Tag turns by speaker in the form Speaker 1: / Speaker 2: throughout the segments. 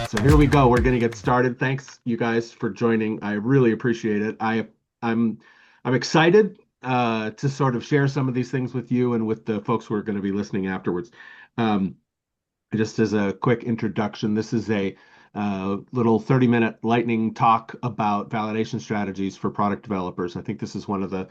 Speaker 1: So here we go. We're going to get started. Thanks, you guys, for joining. I really appreciate it. I'm I'm excited to sort of share some of these things with you and with the folks who are going to be listening afterwards. Um, just as a quick introduction, this is a little 30-minute lightning talk about validation strategies for product developers. I think this is one of the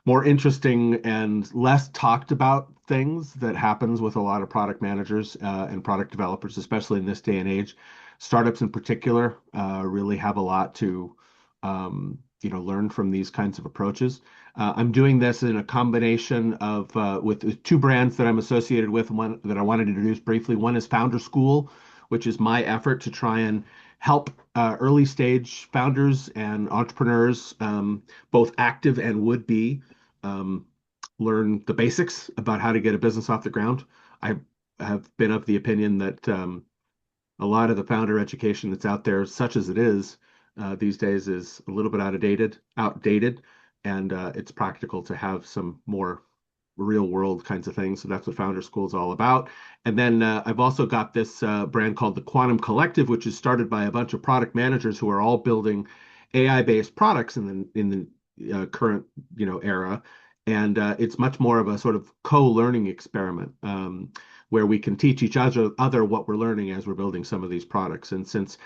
Speaker 1: more interesting and less talked about things that happens with a lot of product managers and product developers, especially in this day and age. Startups in particular really have a lot to learn from these kinds of approaches. I'm doing this in a combination of with two brands that I'm associated with. One that I wanted to introduce briefly. One is Founder School, which is my effort to try and help early stage founders and entrepreneurs, both active and would be, um, learn the basics about how to get a business off the ground. I have been of the opinion that a lot of the founder education that's out there, such as it is these days, is a little bit outdated, and it's practical to have some more real world kinds of things. So that's what Founder School is all about. And then I've also got this brand called the Quantum Collective, which is started by a bunch of product managers who are all building AI-based products in the current era. And it's much more of a sort of co-learning experiment. Where we can teach each other what we're learning as we're building some of these products. And since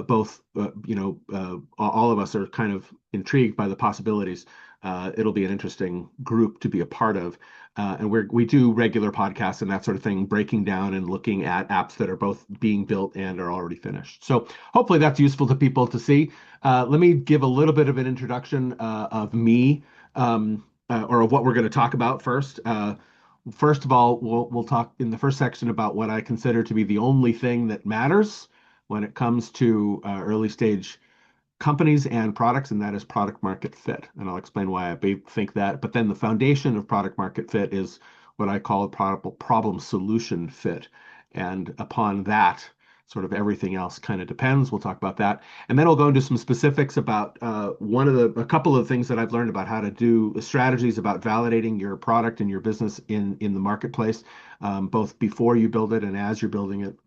Speaker 1: both, all of us are kind of intrigued by the possibilities, it'll be an interesting group to be a part of. And we do regular podcasts and that sort of thing, breaking down and looking at apps that are both being built and are already finished. So hopefully that's useful to people to see. Let me give a little bit of an introduction of me, or of what we're going to talk about first. First of all, we'll talk in the first section about what I consider to be the only thing that matters when it comes to early stage companies and products, and that is product market fit. And I'll explain why I think that. But then the foundation of product market fit is what I call problem solution fit. And upon that, sort of everything else kind of depends. We'll talk about that. And then we'll go into some specifics about a couple of things that I've learned about how to do strategies about validating your product and your business in the marketplace, both before you build it and as you're building it,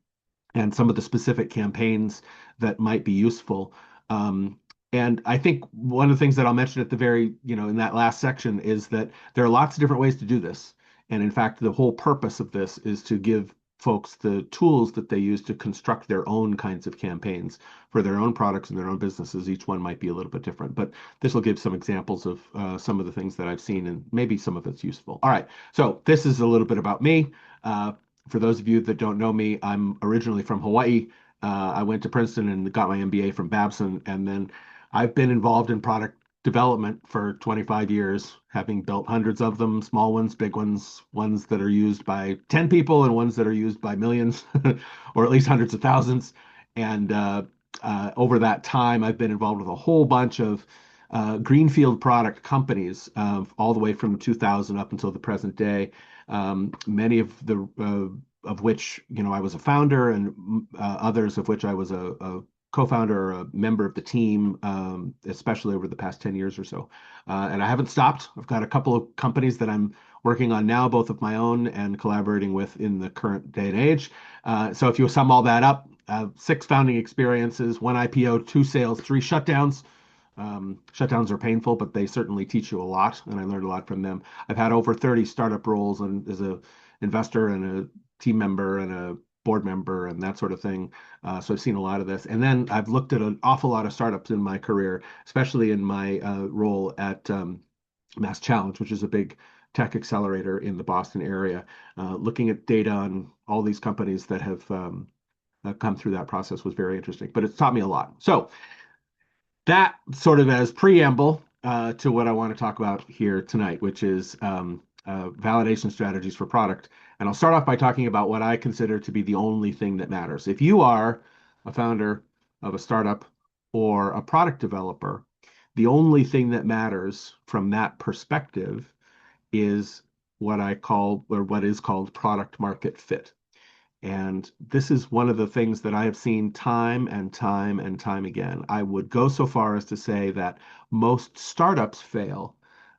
Speaker 1: and some of the specific campaigns that might be useful. And I think one of the things that I'll mention at the very, in that last section is that there are lots of different ways to do this. And in fact, the whole purpose of this is to give folks the tools that they use to construct their own kinds of campaigns for their own products and their own businesses. Each one might be a little bit different, but this will give some examples of some of the things that I've seen, and maybe some of it's useful. All right, so this is a little bit about me. For those of you that don't know me, I'm originally from Hawaii. I went to Princeton and got my MBA from Babson, and then I've been involved in product development for 25 years, having built hundreds of them, small ones, big ones, ones that are used by 10 people and ones that are used by millions, or at least hundreds of thousands. And over that time, I've been involved with a whole bunch of greenfield product companies, all the way from 2000 up until the present day. Many of which, I was a founder, and others of which I was a co-founder or a member of the team, especially over the past 10 years or so. And I haven't stopped. I've got a couple of companies that I'm working on now, both of my own and collaborating with in the current day and age. So if you sum all that up, 6 founding experiences, 1 IPO, 2 sales, 3 shutdowns. Shutdowns are painful, but they certainly teach you a lot, and I learned a lot from them. I've had over 30 startup roles, and as a investor and a team member and a board member and that sort of thing. So I've seen a lot of this. And then I've looked at an awful lot of startups in my career, especially in my role at Mass Challenge, which is a big tech accelerator in the Boston area, looking at data on all these companies that have come through that process was very interesting, but it's taught me a lot. So that sort of as preamble to what I want to talk about here tonight, which is validation strategies for product. And I'll start off by talking about what I consider to be the only thing that matters. If you are a founder of a startup or a product developer, the only thing that matters from that perspective is what I call, or what is called, product market fit. And this is one of the things that I have seen time and time and time again. I would go so far as to say that most startups fail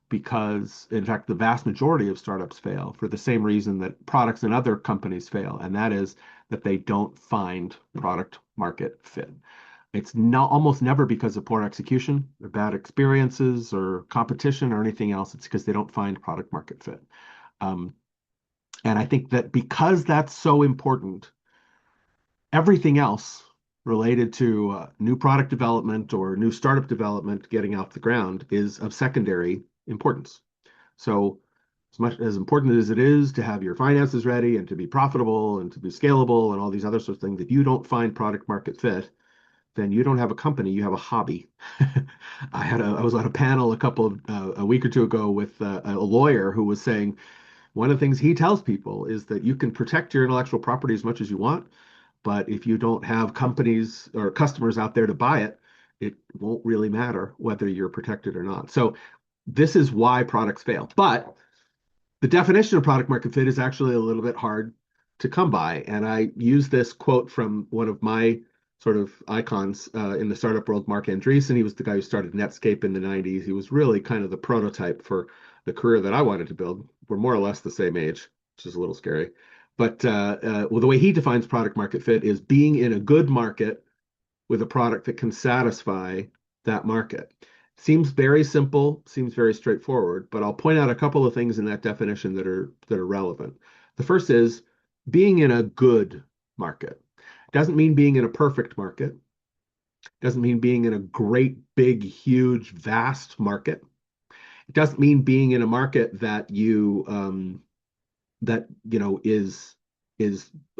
Speaker 1: because, in fact, the vast majority of startups fail for the same reason that products and other companies fail, and that is that they don't find product market fit. It's not almost never because of poor execution or bad experiences or competition or anything else. It's because they don't find product market fit. Um, and I think that because that's so important, everything else related to new product development or new startup development getting off the ground is of secondary importance. So, as much as important as it is to have your finances ready and to be profitable and to be scalable and all these other sorts of things, if you don't find product market fit, then you don't have a company, you have a hobby. I was on a panel a week or two ago with a lawyer who was saying one of the things he tells people is that you can protect your intellectual property as much as you want, but if you don't have companies or customers out there to buy it, it won't really matter whether you're protected or not. So this is why products fail. But the definition of product market fit is actually a little bit hard to come by. And I use this quote from one of my sort of icons in the startup world, Mark Andreessen. He was the guy who started Netscape in the 90s. He was really kind of the prototype for the career that I wanted to build. We're more or less the same age, which is a little scary. But well, the way he defines product market fit is being in a good market with a product that can satisfy that market. Seems very simple, seems very straightforward, but I'll point out a couple of things in that definition that are relevant. The first is being in a good market. Doesn't mean being in a perfect market. Doesn't mean being in a great, big, huge, vast market. It doesn't mean being in a market that is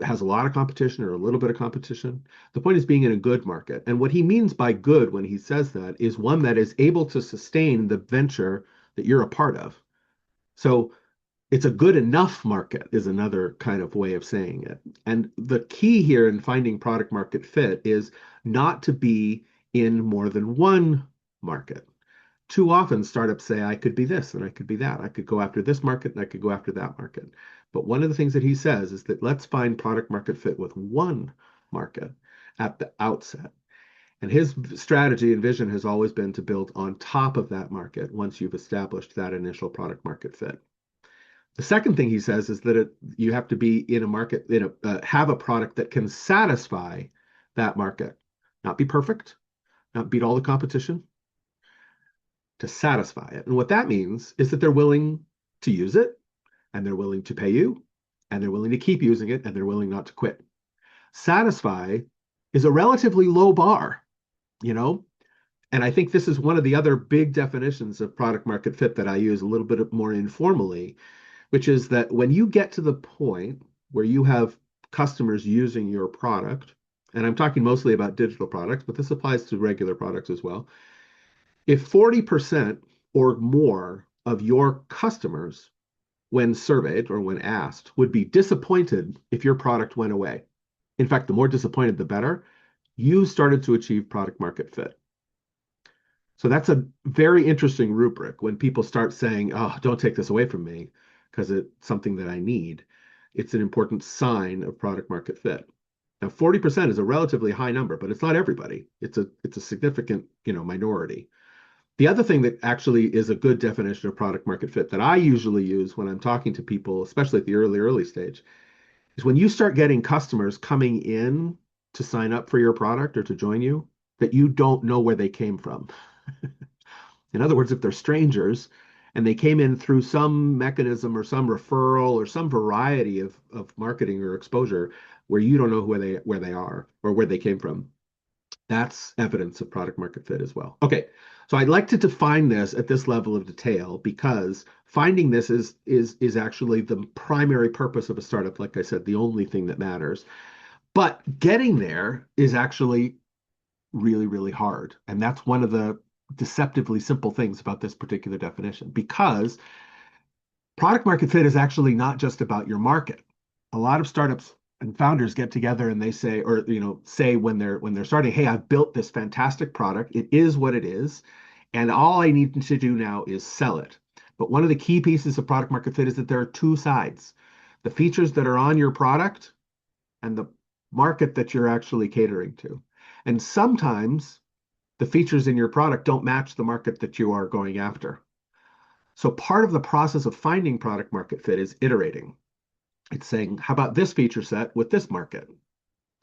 Speaker 1: has a lot of competition or a little bit of competition. The point is being in a good market. And what he means by good when he says that is one that is able to sustain the venture that you're a part of. So it's a good enough market is another kind of way of saying it. And the key here in finding product market fit is not to be in more than one market. Too often startups say, I could be this and I could be that. I could go after this market and I could go after that market. But one of the things that he says is that let's find product market fit with one market at the outset. And his strategy and vision has always been to build on top of that market once you've established that initial product market fit. The second thing he says is that you have to be in a market, have a product that can satisfy that market, not be perfect, not beat all the competition, to satisfy it. And what that means is that they're willing to use it and they're willing to pay you and they're willing to keep using it and they're willing not to quit. Satisfy is a relatively low bar, you know? And I think this is one of the other big definitions of product market fit that I use a little bit more informally, which is that when you get to the point where you have customers using your product, and I'm talking mostly about digital products, but this applies to regular products as well. If 40% or more of your customers, when surveyed or when asked, would be disappointed if your product went away, in fact, the more disappointed, the better, you started to achieve product market fit. So that's a very interesting rubric when people start saying, oh, don't take this away from me because it's something that I need. It's an important sign of product market fit. Now, 40% is a relatively high number, but it's not everybody. It's a significant, minority. The other thing that actually is a good definition of product market fit that I usually use when I'm talking to people, especially at the early stage, is when you start getting customers coming in to sign up for your product or to join you that you don't know where they came from. In other words, if they're strangers and they came in through some mechanism or some referral or some variety of marketing or exposure where you don't know where they are or where they came from, that's evidence of product market fit as well. Okay, so I'd like to define this at this level of detail because finding this is actually the primary purpose of a startup. Like I said, the only thing that matters. But getting there is actually really, really hard. And that's one of the deceptively simple things about this particular definition because product market fit is actually not just about your market. A lot of startups and founders get together and they say, or say when they're starting, hey, I've built this fantastic product. It is what it is, and all I need to do now is sell it. But one of the key pieces of product market fit is that there are two sides: the features that are on your product and the market that you're actually catering to. And sometimes the features in your product don't match the market that you are going after. So part of the process of finding product market fit is iterating. It's saying, how about this feature set with this market?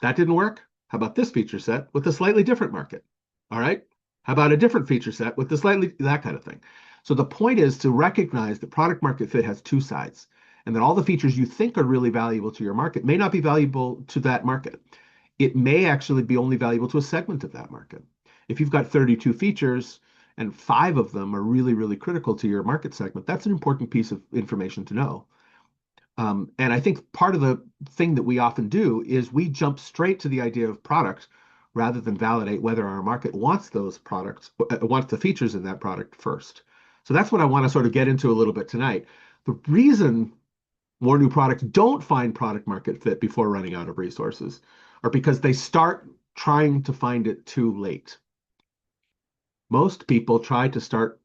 Speaker 1: That didn't work. How about this feature set with a slightly different market? All right. How about a different feature set with the slightly that kind of thing? So the point is to recognize that product market fit has two sides, and that all the features you think are really valuable to your market may not be valuable to that market. It may actually be only valuable to a segment of that market. If you've got 32 features and five of them are really, really critical to your market segment, that's an important piece of information to know. And I think part of the thing that we often do is we jump straight to the idea of product rather than validate whether our market wants those products, wants the features in that product first. So that's what I want to sort of get into a little bit tonight. The reason more new products don't find product market fit before running out of resources are because they start trying to find it too late. Most people try to start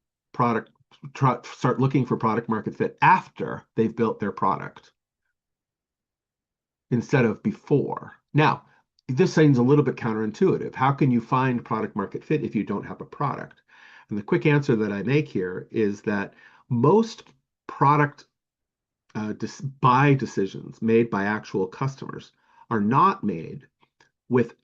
Speaker 1: looking for product market fit after they've built their product instead of before. Now, this seems a little bit counterintuitive. How can you find product market fit if you don't have a product? And the quick answer that I make here is that most product buy decisions made by actual customers are not made with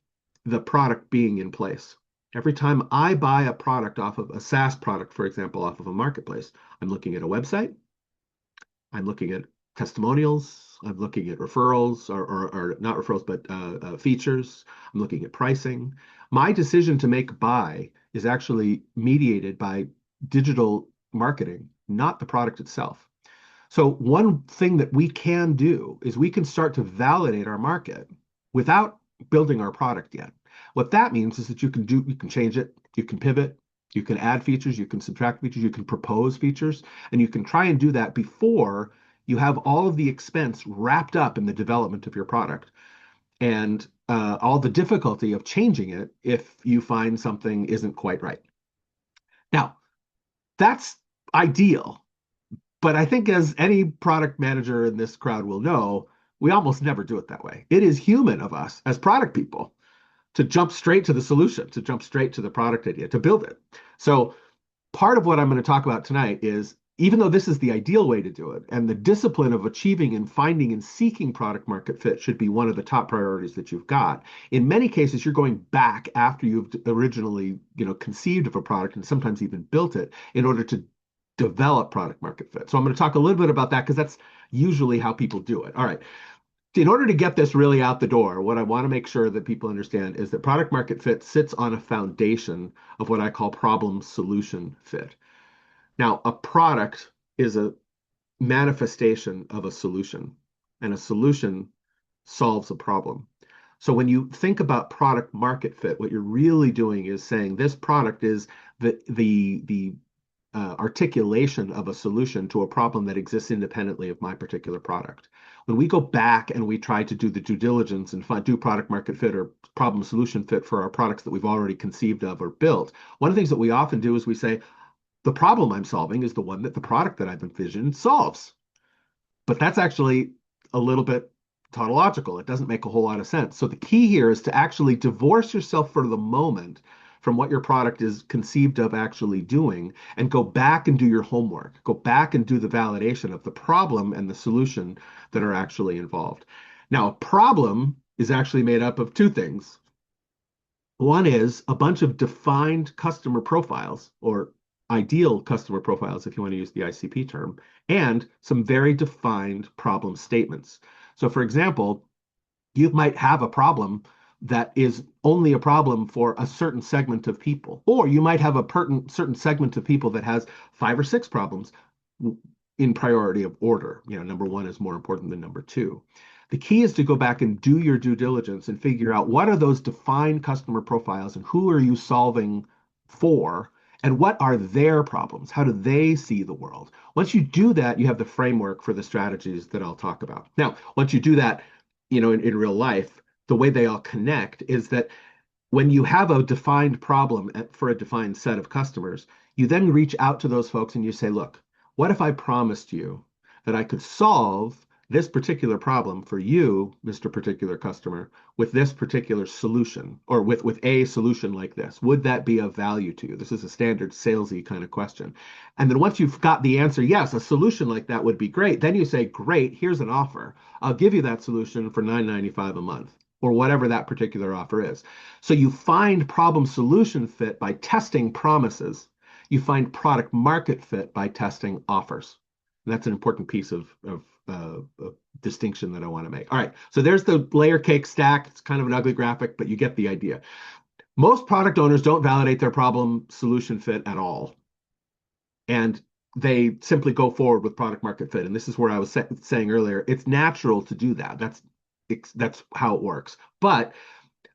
Speaker 1: the product being in place. Every time I buy a product off of a SaaS product, for example, off of a marketplace, I'm looking at a website, I'm looking at testimonials, I'm looking at referrals, or not referrals, but features, I'm looking at pricing. My decision to make buy is actually mediated by digital marketing, not the product itself. So one thing that we can do is we can start to validate our market without building our product yet. What that means is that you can change it, you can pivot, you can add features, you can subtract features, you can propose features, and you can try and do that before you have all of the expense wrapped up in the development of your product and all the difficulty of changing it if you find something isn't quite right. Now, that's ideal. But I think as any product manager in this crowd will know, we almost never do it that way. It is human of us as product people to jump straight to the solution, to jump straight to the product idea, to build it. So part of what I'm going to talk about tonight is, even though this is the ideal way to do it, and the discipline of achieving and finding and seeking product market fit should be one of the top priorities that you've got. In many cases, you're going back after you've originally, conceived of a product and sometimes even built it in order to develop product market fit. So I'm going to talk a little bit about that because that's usually how people do it. All right. In order to get this really out the door, what I want to make sure that people understand is that product market fit sits on a foundation of what I call problem solution fit. Now, a product is a manifestation of a solution, and a solution solves a problem. So when you think about product market fit, what you're really doing is saying this product is the articulation of a solution to a problem that exists independently of my particular product. When we go back and we try to do the due diligence and do product market fit or problem solution fit for our products that we've already conceived of or built, one of the things that we often do is we say, the problem I'm solving is the one that the product that I've envisioned solves. But that's actually a little bit tautological. It doesn't make a whole lot of sense. So the key here is to actually divorce yourself for the moment from what your product is conceived of actually doing and go back and do your homework. Go back and do the validation of the problem and the solution that are actually involved. Now, a problem is actually made up of two things. One is a bunch of defined customer profiles, or ideal customer profiles, if you want to use the ICP term, and some very defined problem statements. So, for example, you might have a problem that is only a problem for a certain segment of people, or you might have a certain segment of people that has 5 or 6 problems in priority of order. Number one is more important than number two. The key is to go back and do your due diligence and figure out what are those defined customer profiles and who are you solving for, and what are their problems? How do they see the world? Once you do that, you have the framework for the strategies that I'll talk about. Now, once you do that, in real life, the way they all connect is that when you have a defined problem for a defined set of customers, you then reach out to those folks and you say, look, what if I promised you that I could solve this particular problem for you, Mr. Particular Customer, with this particular solution, or with a solution like this? Would that be of value to you? This is a standard salesy kind of question. And then once you've got the answer, yes, a solution like that would be great, then you say, great, here's an offer. I'll give you that solution for $9.95 a month. or whatever that particular offer is. So you find problem solution fit by testing promises. You find product market fit by testing offers. And that's an important piece of distinction that I want to make. All right, so there's the layer cake stack. It's kind of an ugly graphic, but you get the idea. Most product owners don't validate their problem solution fit at all. And they simply go forward with product market fit. And this is where I was saying earlier, it's natural to do that. That's how it works. But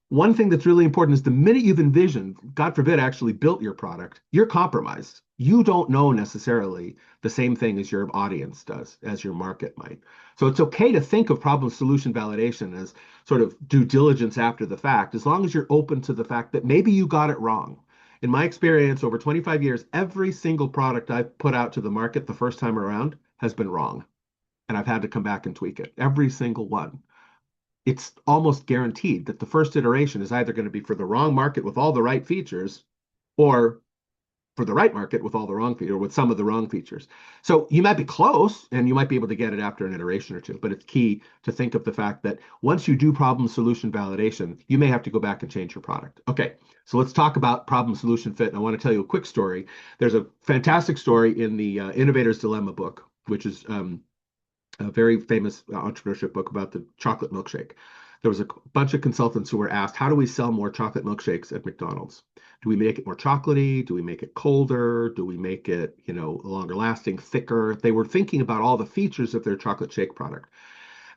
Speaker 1: one thing that's really important is the minute you've envisioned, God forbid, actually built your product, you're compromised. You don't know necessarily the same thing as your audience does, as your market might. So it's okay to think of problem solution validation as sort of due diligence after the fact, as long as you're open to the fact that maybe you got it wrong. In my experience, over 25 years, every single product I've put out to the market the first time around has been wrong. And I've had to come back and tweak it. Every single one. It's almost guaranteed that the first iteration is either going to be for the wrong market with all the right features or for the right market with all the wrong features or with some of the wrong features. So you might be close and you might be able to get it after an iteration or two, but it's key to think of the fact that once you do problem solution validation, you may have to go back and change your product. Okay, so let's talk about problem solution fit. And I want to tell you a quick story. There's a fantastic story in the Innovator's Dilemma book, which is a very famous entrepreneurship book about the chocolate milkshake. There was a bunch of consultants who were asked, how do we sell more chocolate milkshakes at McDonald's? Do we make it more chocolatey? Do we make it colder? Do we make it, longer lasting, thicker? They were thinking about all the features of their chocolate shake product.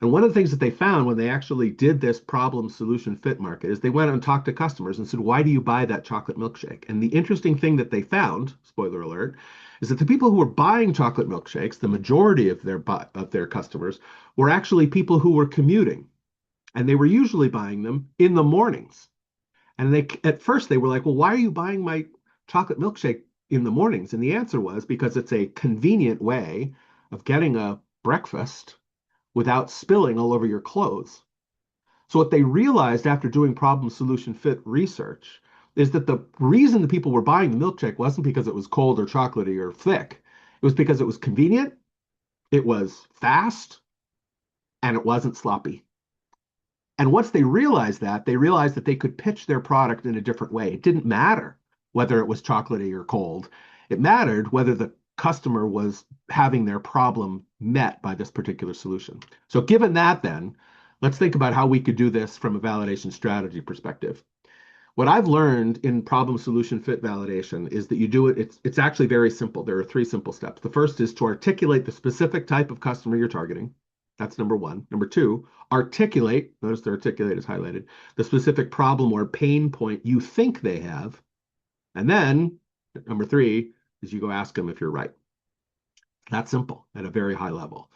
Speaker 1: And one of the things that they found when they actually did this problem solution fit market is they went out and talked to customers and said, why do you buy that chocolate milkshake? And the interesting thing that they found, spoiler alert, is that the people who were buying chocolate milkshakes, the majority of their customers, were actually people who were commuting. And they were usually buying them in the mornings. And at first they were like, well, why are you buying my chocolate milkshake in the mornings? And the answer was because it's a convenient way of getting a breakfast without spilling all over your clothes. So what they realized after doing problem solution fit research is that the reason the people were buying the milkshake wasn't because it was cold or chocolatey or thick. It was because it was convenient, it was fast, and it wasn't sloppy. And once they realized that, they realized that they could pitch their product in a different way. It didn't matter whether it was chocolatey or cold. It mattered whether the customer was having their problem met by this particular solution. So given that then, let's think about how we could do this from a validation strategy perspective. What I've learned in problem solution fit validation is that you do it's actually very simple. There are three simple steps. The first is to articulate the specific type of customer you're targeting. That's number one. Number two, articulate, notice the articulate is highlighted, the specific problem or pain point you think they have. And then number three is you go ask them if you're right. That's simple at a very high level.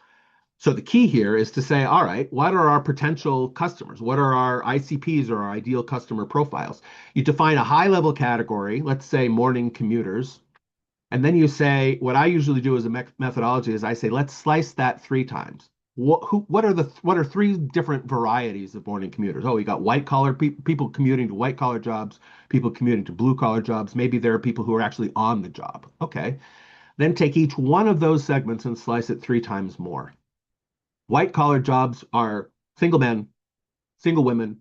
Speaker 1: So the key here is to say, all right, what are our potential customers? What are our ICPs or our ideal customer profiles? You define a high level category, let's say morning commuters. And then you say, what I usually do as a methodology is I say, let's slice that three times. What are three different varieties of morning commuters? Oh, you got white collar people commuting to white collar jobs, people commuting to blue collar jobs. Maybe there are people who are actually on the job. Okay. Then take each one of those segments and slice it three times more. White collar jobs are single men, single women,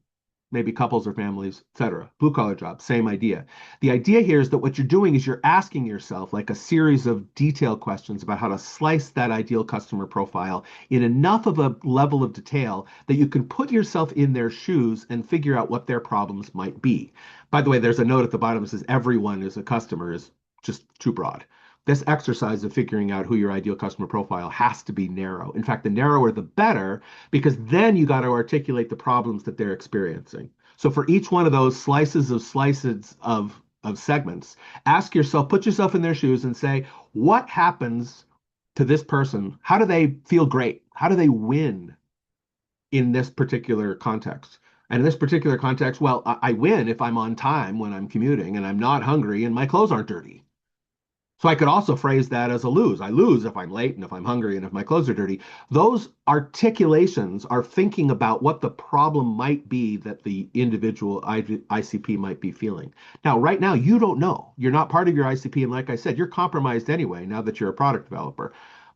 Speaker 1: maybe couples or families, etc. Blue collar jobs, same idea. The idea here is that what you're doing is you're asking yourself like a series of detailed questions about how to slice that ideal customer profile in enough of a level of detail that you can put yourself in their shoes and figure out what their problems might be. By the way, there's a note at the bottom that says everyone is a customer is just too broad. This exercise of figuring out who your ideal customer profile has to be narrow. In fact, the narrower, the better, because then you got to articulate the problems that they're experiencing. So for each one of those slices of segments, ask yourself, put yourself in their shoes and say, what happens to this person? How do they feel great? How do they win in this particular context? And in this particular context, well, I win if I'm on time when I'm commuting and I'm not hungry and my clothes aren't dirty. So I could also phrase that as a lose. I lose if I'm late and if I'm hungry and if my clothes are dirty. Those articulations are thinking about what the problem might be that the individual ICP might be feeling. Now, right now, you don't know. You're not part of your ICP. And like I said, you're compromised anyway now that you're a product developer.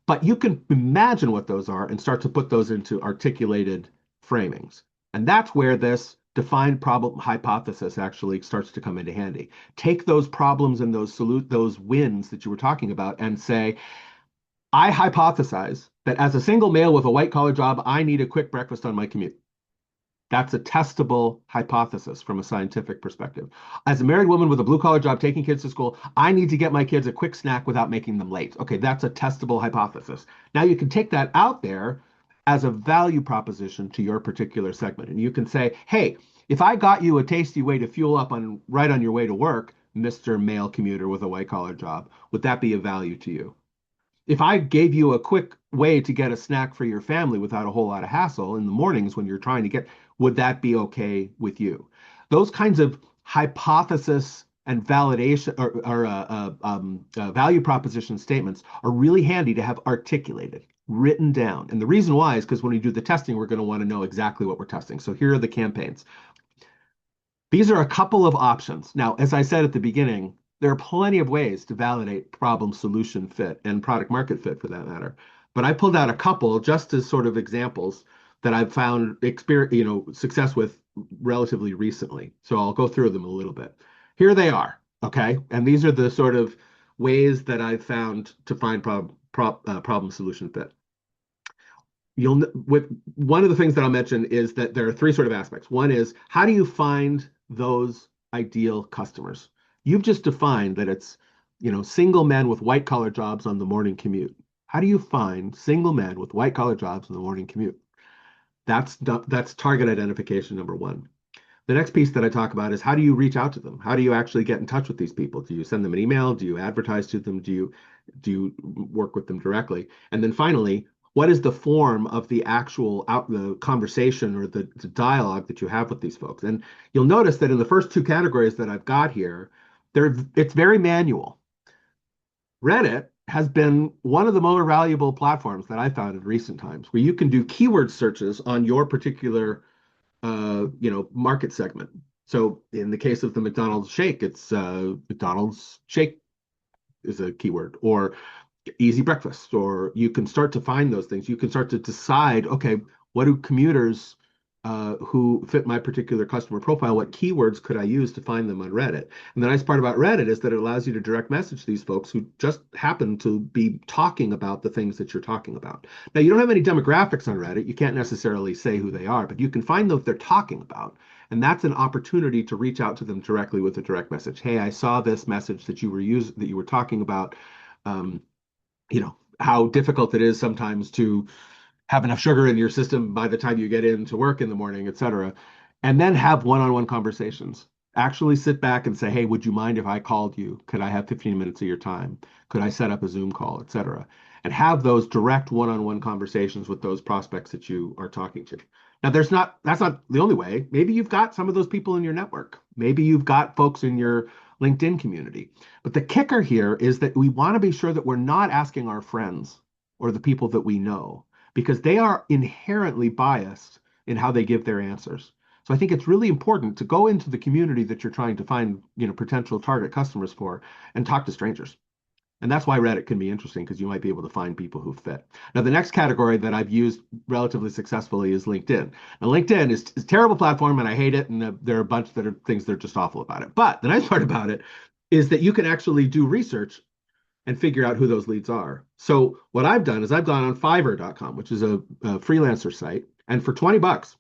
Speaker 1: But you can imagine what those are and start to put those into articulated framings. And that's where this defined problem hypothesis actually starts to come into handy. Take those problems and those wins that you were talking about and say, I hypothesize that as a single male with a white collar job, I need a quick breakfast on my commute. That's a testable hypothesis from a scientific perspective. As a married woman with a blue collar job taking kids to school, I need to get my kids a quick snack without making them late. Okay, that's a testable hypothesis. Now you can take that out there as a value proposition to your particular segment. And you can say, hey, if I got you a tasty way to fuel up on right on your way to work, Mr. Male commuter with a white collar job, would that be of value to you? If I gave you a quick way to get a snack for your family without a whole lot of hassle in the mornings when you're trying to get, would that be okay with you? Those kinds of hypothesis and validation or value proposition statements are really handy to have articulated, written down. And the reason why is because when we do the testing, we're going to want to know exactly what we're testing. So here are the campaigns. These are a couple of options. Now, as I said at the beginning, there are plenty of ways to validate problem solution fit and product market fit for that matter. But I pulled out a couple just as sort of examples that I've found success with relatively recently. So I'll go through them a little bit. Here they are, okay? And these are the sort of ways that I've found to find problem solution fit. With one of the things that I'll mention is that there are three sort of aspects. One is how do you find those ideal customers? You've just defined that it's, single men with white collar jobs on the morning commute. How do you find single men with white collar jobs on the morning commute? That's target identification number one. The next piece that I talk about is how do you reach out to them? How do you actually get in touch with these people? Do you send them an email? Do you advertise to them? Do you work with them directly? And then finally, what is the form of the actual the conversation or the dialogue that you have with these folks? And you'll notice that in the first two categories that I've got here, it's very manual. Reddit has been one of the more valuable platforms that I found in recent times, where you can do keyword searches on your particular market segment. So in the case of the McDonald's shake, it's McDonald's shake is a keyword, or easy breakfast, or you can start to find those things. You can start to decide, okay, what do commuters who fit my particular customer profile, what keywords could I use to find them on Reddit? And the nice part about Reddit is that it allows you to direct message these folks who just happen to be talking about the things that you're talking about. Now, you don't have any demographics on Reddit. You can't necessarily say who they are, but you can find what they're talking about. And that's an opportunity to reach out to them directly with a direct message. Hey, I saw this message that you were talking about. Um, how difficult it is sometimes to have enough sugar in your system by the time you get into work in the morning, et cetera, and then have one-on-one conversations. Actually sit back and say, hey, would you mind if I called you? Could I have 15 minutes of your time? Could I set up a Zoom call, et cetera? And have those direct one-on-one conversations with those prospects that you are talking to. Now, that's not the only way. Maybe you've got some of those people in your network. Maybe you've got folks in your LinkedIn community. But the kicker here is that we want to be sure that we're not asking our friends or the people that we know, because they are inherently biased in how they give their answers. So I think it's really important to go into the community that you're trying to find, potential target customers for and talk to strangers. And that's why Reddit can be interesting, because you might be able to find people who fit. Now, the next category that I've used relatively successfully is LinkedIn. Now, LinkedIn is a terrible platform, and I hate it. And there are a bunch that are things that are just awful about it. But the nice part about it is that you can actually do research and figure out who those leads are. So what I've done is I've gone on Fiverr.com, which is a freelancer site, and for 20 bucks,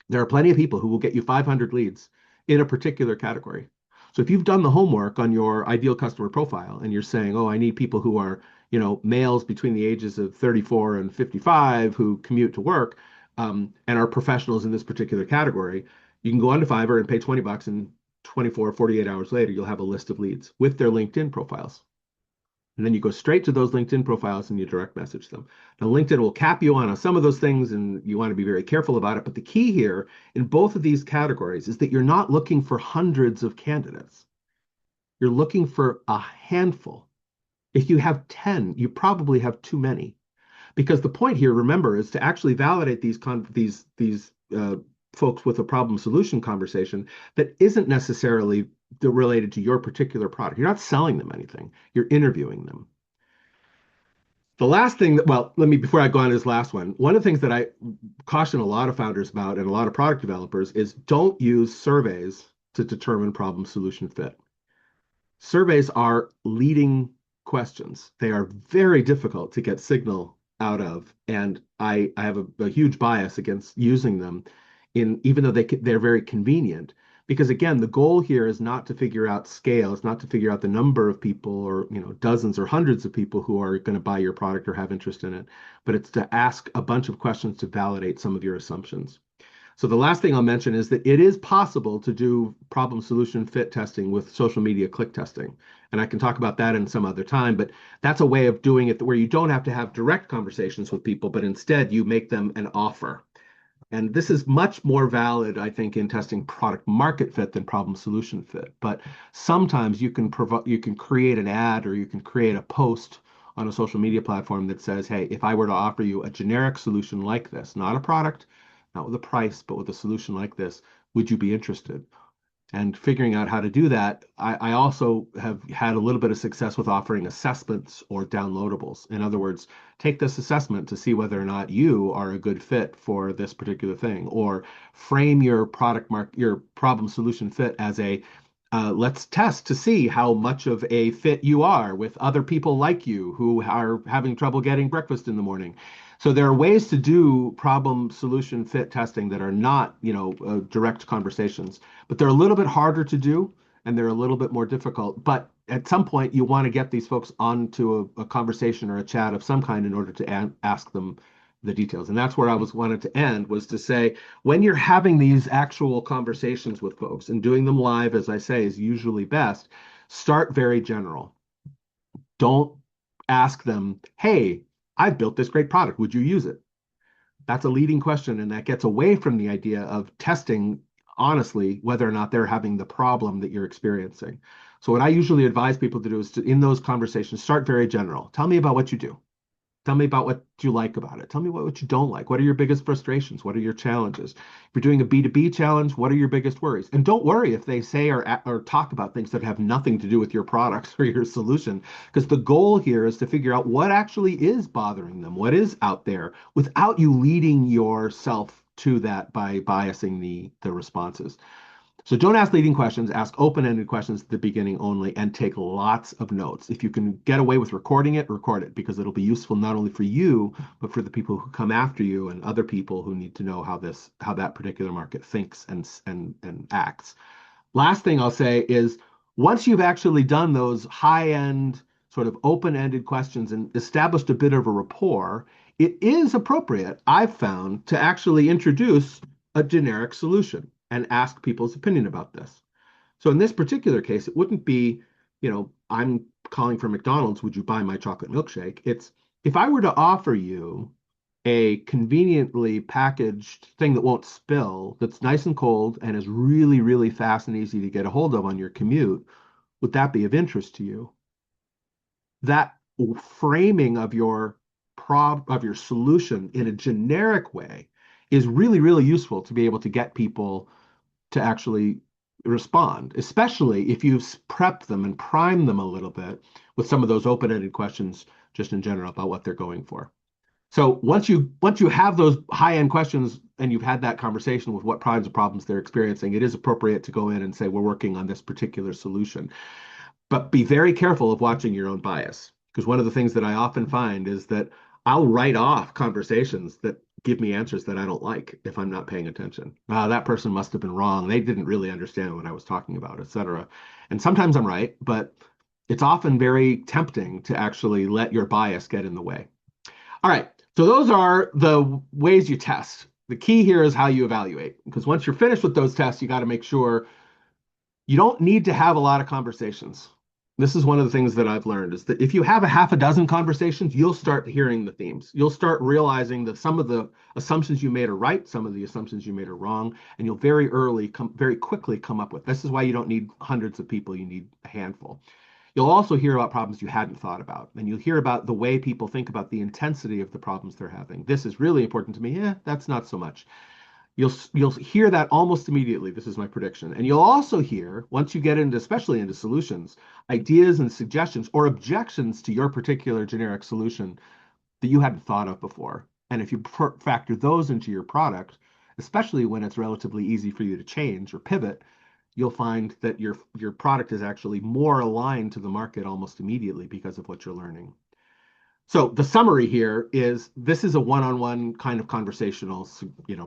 Speaker 1: there are plenty of people who will get you 500 leads in a particular category. So if you've done the homework on your ideal customer profile and you're saying, oh, I need people who are, males between the ages of 34 and 55 who commute to work, and are professionals in this particular category, you can go onto Fiverr and pay 20 bucks, and 24, 48 hours later, you'll have a list of leads with their LinkedIn profiles. And then you go straight to those LinkedIn profiles and you direct message them. Now, LinkedIn will cap you on some of those things, and you want to be very careful about it. But the key here in both of these categories is that you're not looking for hundreds of candidates. You're looking for a handful. If you have 10, you probably have too many. Because the point here, remember, is to actually validate these folks with a problem solution conversation that isn't necessarily related to your particular product. You're not selling them anything. You're interviewing them. The last thing that, well, let me, before I go on to this last one of the things that I caution a lot of founders about and a lot of product developers is don't use surveys to determine problem solution fit. Surveys are leading questions. They are very difficult to get signal out of, and I have a huge bias against using them in even though they're very convenient. Because again, the goal here is not to figure out scale, it's not to figure out the number of people or dozens or hundreds of people who are going to buy your product or have interest in it, but it's to ask a bunch of questions to validate some of your assumptions. So the last thing I'll mention is that it is possible to do problem solution fit testing with social media click testing. And I can talk about that in some other time, but that's a way of doing it where you don't have to have direct conversations with people, but instead you make them an offer. And this is much more valid, I think, in testing product market fit than problem solution fit. But sometimes you can create an ad or you can create a post on a social media platform that says, hey, if I were to offer you a generic solution like this, not a product, not with a price, but with a solution like this, would you be interested? And figuring out how to do that, I also have had a little bit of success with offering assessments or downloadables. In other words, take this assessment to see whether or not you are a good fit for this particular thing, or frame your your problem solution fit as a let's test to see how much of a fit you are with other people like you who are having trouble getting breakfast in the morning. So there are ways to do problem solution fit testing that are not, direct conversations, but they're a little bit harder to do and they're a little bit more difficult. But at some point, you want to get these folks onto a conversation or a chat of some kind in order to ask them the details. And that's where I was wanted to end, was to say, when you're having these actual conversations with folks and doing them live, as I say, is usually best, start very general. Don't ask them, hey, I've built this great product. Would you use it? That's a leading question, and that gets away from the idea of testing honestly whether or not they're having the problem that you're experiencing. So what I usually advise people to do is to, in those conversations, start very general. Tell me about what you do. Tell me about what you like about it. Tell me what you don't like. What are your biggest frustrations? What are your challenges? If you're doing a B2B challenge, what are your biggest worries? And don't worry if they say or talk about things that have nothing to do with your product or your solution, because the goal here is to figure out what actually is bothering them, what is out there, without you leading yourself to that by biasing the responses. So don't ask leading questions, ask open-ended questions at the beginning only, and take lots of notes. If you can get away with recording it, record it, because it'll be useful not only for you, but for the people who come after you and other people who need to know how that particular market thinks and acts. Last thing I'll say is once you've actually done those high-end sort of open-ended questions and established a bit of a rapport, it is appropriate, I've found, to actually introduce a generic solution and ask people's opinion about this. So in this particular case, it wouldn't be, I'm calling for McDonald's, would you buy my chocolate milkshake? It's if I were to offer you a conveniently packaged thing that won't spill, that's nice and cold and is really, really fast and easy to get a hold of on your commute, would that be of interest to you? That framing of your solution in a generic way is really, really useful to be able to get people to actually respond, especially if you've prepped them and primed them a little bit with some of those open-ended questions just in general about what they're going for. So once you have those high-end questions and you've had that conversation with what kinds of problems they're experiencing, it is appropriate to go in and say, we're working on this particular solution. But be very careful of watching your own bias, because one of the things that I often find is that I'll write off conversations that give me answers that I don't like if I'm not paying attention. That person must have been wrong. They didn't really understand what I was talking about, etc. And sometimes I'm right, but it's often very tempting to actually let your bias get in the way. All right. So those are the ways you test. The key here is how you evaluate, because once you're finished with those tests, you got to make sure you don't need to have a lot of conversations. This is one of the things that I've learned is that if you have a half a dozen conversations, you'll start hearing the themes. You'll start realizing that some of the assumptions you made are right, some of the assumptions you made are wrong, and you'll very quickly come up with. This is why you don't need hundreds of people, you need a handful. You'll also hear about problems you hadn't thought about, and you'll hear about the way people think about the intensity of the problems they're having. This is really important to me. Yeah, that's not so much. You'll hear that almost immediately. This is my prediction. And you'll also hear, once you get into, especially into solutions, ideas and suggestions or objections to your particular generic solution that you hadn't thought of before. And if you factor those into your product, especially when it's relatively easy for you to change or pivot, you'll find that your product is actually more aligned to the market almost immediately because of what you're learning. So the summary here is this is a one-on-one kind of conversational,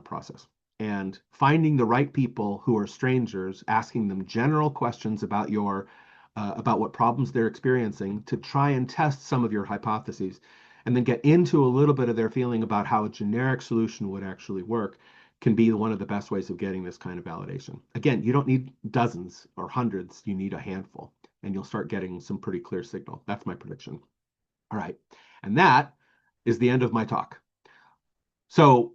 Speaker 1: process. And finding the right people who are strangers, asking them general questions about what problems they're experiencing to try and test some of your hypotheses, and then get into a little bit of their feeling about how a generic solution would actually work can be one of the best ways of getting this kind of validation. Again, you don't need dozens or hundreds, you need a handful, and you'll start getting some pretty clear signal. That's my prediction. All right. And that is the end of my talk. So,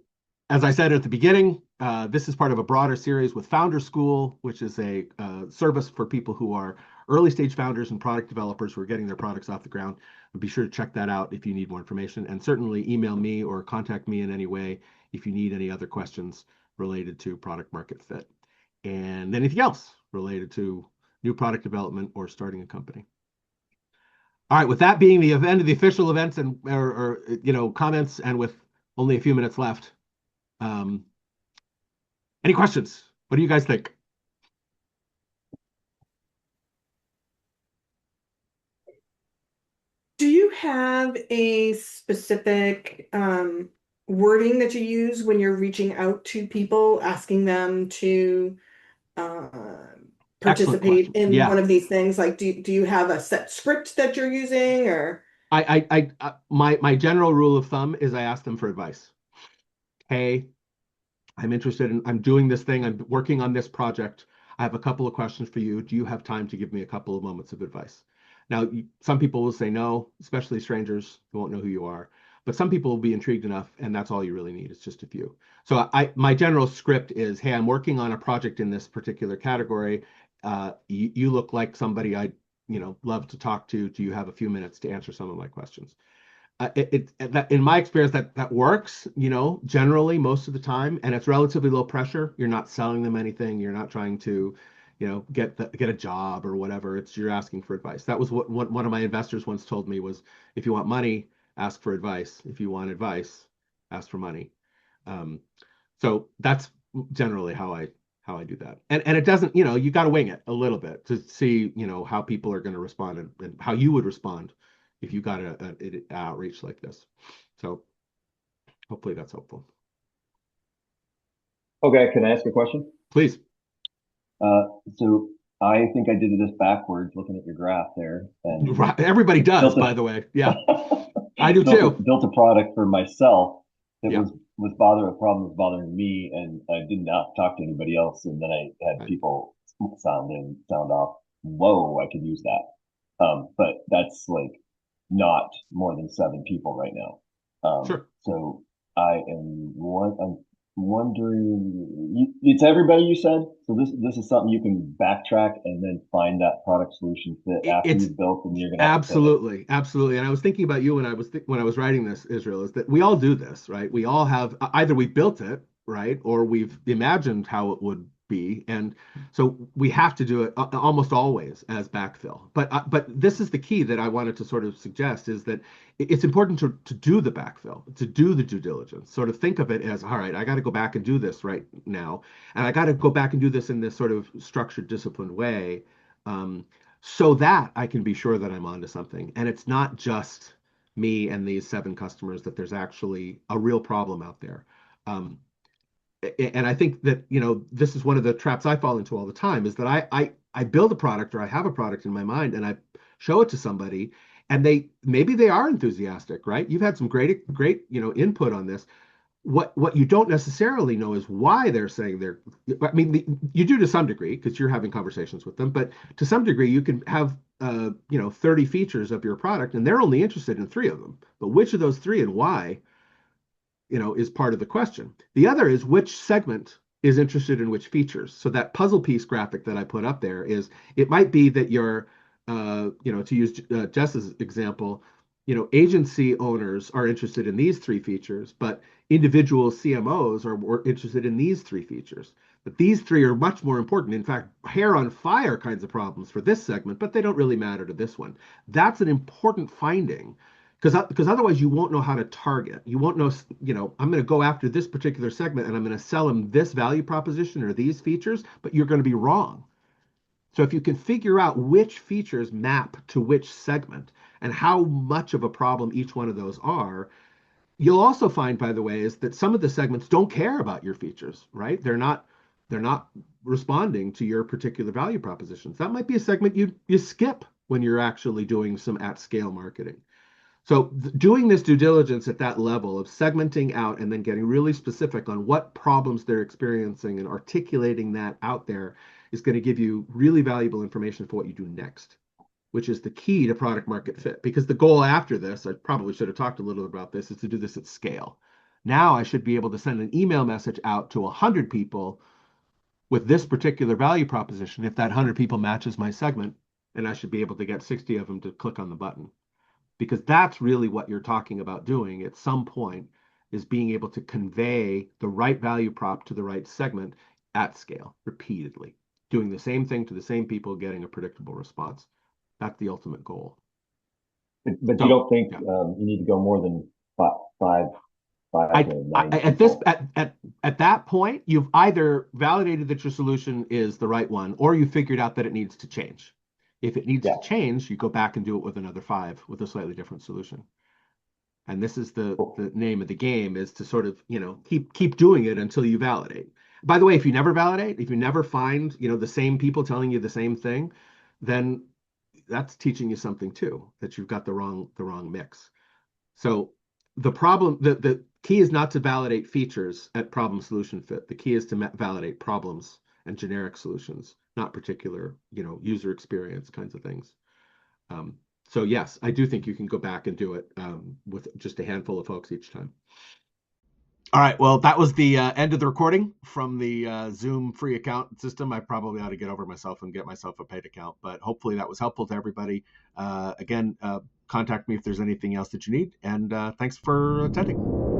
Speaker 1: as I said at the beginning, this is part of a broader series with Founder School, which is a service for people who are early stage founders and product developers who are getting their products off the ground. Be sure to check that out if you need more information, and certainly email me or contact me in any way if you need any other questions related to product market fit and anything else related to new product development or starting a company. All right, with that being the end of the official events and or comments, and with only a few minutes left, um, any questions? What do you guys think?
Speaker 2: Do you have a specific wording that you use when you're reaching out to people, asking them to uh,
Speaker 1: Excellent
Speaker 2: participate
Speaker 1: question.
Speaker 2: in
Speaker 1: Yeah,
Speaker 2: one of these things? Like, do you have a set script that you're using, or
Speaker 1: my general rule of thumb is I ask them for advice. Hey, I'm doing this thing. I'm working on this project. I have a couple of questions for you. Do you have time to give me a couple of moments of advice? Now, some people will say no, especially strangers who won't know who you are. But some people will be intrigued enough, and that's all you really need. It's just a few. So my general script is, hey, I'm working on a project in this particular category. You look like somebody I'd love to talk to. Do you have a few minutes to answer some of my questions? That in my experience that works, generally most of the time, and it's relatively low pressure. You're not selling them anything. You're not trying to, get a job or whatever. It's you're asking for advice. That was what one of my investors once told me was, if you want money, ask for advice. If you want advice, ask for money. Um, so that's generally how I do that. And it doesn't, you got to wing it a little bit to see, how people are going to respond and how you would respond if you got an outreach like this. So hopefully that's helpful.
Speaker 3: Okay, can I ask a question?
Speaker 1: Please.
Speaker 3: Uh, so I think I did this backwards, looking at your graph there, and
Speaker 1: Everybody does,
Speaker 3: built
Speaker 1: by the way. Yeah,
Speaker 3: a
Speaker 1: I do too.
Speaker 3: built a product for myself that
Speaker 1: Yeah.
Speaker 3: was bother a problem was bothering me, and I did not talk to anybody else. And then I had
Speaker 1: Right.
Speaker 3: people sound off. Whoa, I could use that. But that's like not more than 7 people right now.
Speaker 1: Sure.
Speaker 3: So I'm wondering, it's everybody you said. So this is something you can backtrack and then find that product solution fit after
Speaker 1: It's
Speaker 3: you've built, and you're gonna have to pivot.
Speaker 1: absolutely, absolutely. And I was thinking about you when when I was writing this, Israel, is that we all do this, right? We all have either we built it, right, or we've imagined how it would be, and so we have to do it almost always as backfill. But this is the key that I wanted to sort of suggest is that it's important to do the backfill, to do the due diligence. Sort of think of it as, all right, I got to go back and do this right now, and I got to go back and do this in this sort of structured, disciplined way. Um, so that I can be sure that I'm onto something. And it's not just me and these 7 customers, that there's actually a real problem out there. Um, and I think that, this is one of the traps I fall into all the time is that I build a product or I have a product in my mind and I show it to somebody and maybe they are enthusiastic, right? You've had some great, input on this. What you don't necessarily know is why they're saying I mean, you do to some degree because you're having conversations with them, but to some degree you can have 30 features of your product and they're only interested in 3 of them. But which of those 3 and why, is part of the question. The other is which segment is interested in which features. So that puzzle piece graphic that I put up there is, it might be that to use Jess's example, agency owners are interested in these 3 features, but individual CMOs are interested in these 3 features. But these 3 are much more important. In fact, hair on fire kinds of problems for this segment, but they don't really matter to this one. That's an important finding Because otherwise you won't know how to target. You won't know, I'm going to go after this particular segment and I'm going to sell them this value proposition or these features, but you're going to be wrong. So if you can figure out which features map to which segment and how much of a problem each one of those are, you'll also find, by the way, is that some of the segments don't care about your features, right? They're not responding to your particular value propositions. That might be a segment you skip when you're actually doing some at scale marketing. So doing this due diligence at that level of segmenting out and then getting really specific on what problems they're experiencing and articulating that out there is going to give you really valuable information for what you do next, which is the key to product market fit. Because the goal after this, I probably should have talked a little about this, is to do this at scale. Now I should be able to send an email message out to 100 people with this particular value proposition if that 100 people matches my segment, and I should be able to get 60 of them to click on the button, because that's really what you're talking about doing at some point, is being able to convey the right value prop to the right segment at scale repeatedly, doing the same thing to the same people, getting a predictable response. That's the ultimate goal.
Speaker 3: But you
Speaker 1: So
Speaker 3: don't think
Speaker 1: yeah.
Speaker 3: you need to go more than five to nine
Speaker 1: At this
Speaker 3: people?
Speaker 1: at that point, you've either validated that your solution is the right one, or you figured out that it needs to change. If it needs
Speaker 3: Yeah.
Speaker 1: to change, you go back and do it with another 5 with a slightly different solution. And this is
Speaker 3: Cool.
Speaker 1: the name of the game, is to sort of, keep doing it until you validate. By the way, if you never validate, if you never find, the same people telling you the same thing, then that's teaching you something too, that you've got the wrong mix. So the key is not to validate features at problem solution fit. The key is to validate problems and generic solutions, not particular, user experience kinds of things. Um, so yes, I do think you can go back and do it with just a handful of folks each time. All right. Well, that was the end of the recording from the Zoom free account system. I probably ought to get over myself and get myself a paid account, but hopefully that was helpful to everybody. Again, contact me if there's anything else that you need. And thanks for attending.